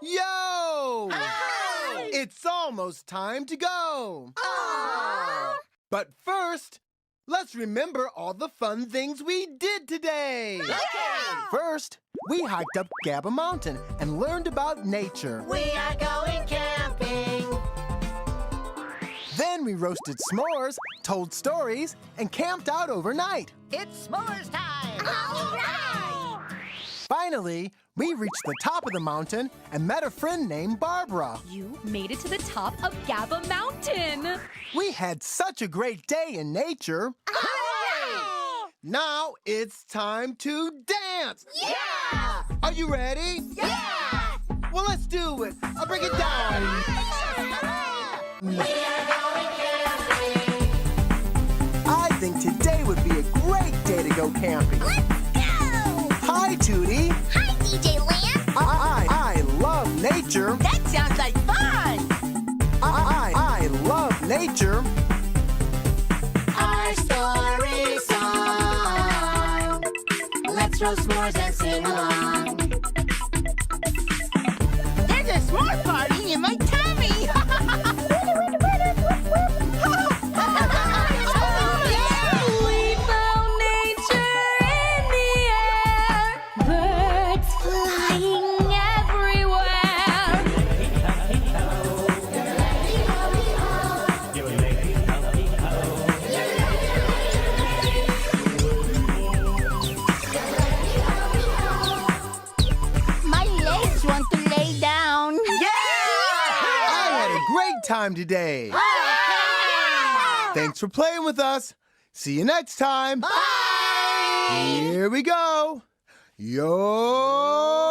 Yo! Hi! It's almost time to go. Aww! But first, let's remember all the fun things we did today. Okay! First, we hiked up Gabba Mountain and learned about nature. We are going camping. Then we roasted s'mores, told stories, and camped out overnight. It's s'mores time! All right! Finally, we reached the top of the mountain and met a friend named Barbara. You made it to the top of Gabba Mountain. We had such a great day in nature. Hooray! Now it's time to dance. Yeah! Are you ready? Yeah! Well, let's do it. I'll break it down. We are going camping. I think today would be a great day to go camping. Let's go! Hi, Tootie. Hi, DJ Lamb. I love nature. That sounds like fun! I love nature. Our story song. Let's roast s'mores and sing along. There's a s'more party in my tummy! We found nature in the air. Birds flying everywhere. My legs want to lay down. I had a great time today. Thanks for playing with us. See you next time. Bye! Here we go. Yo!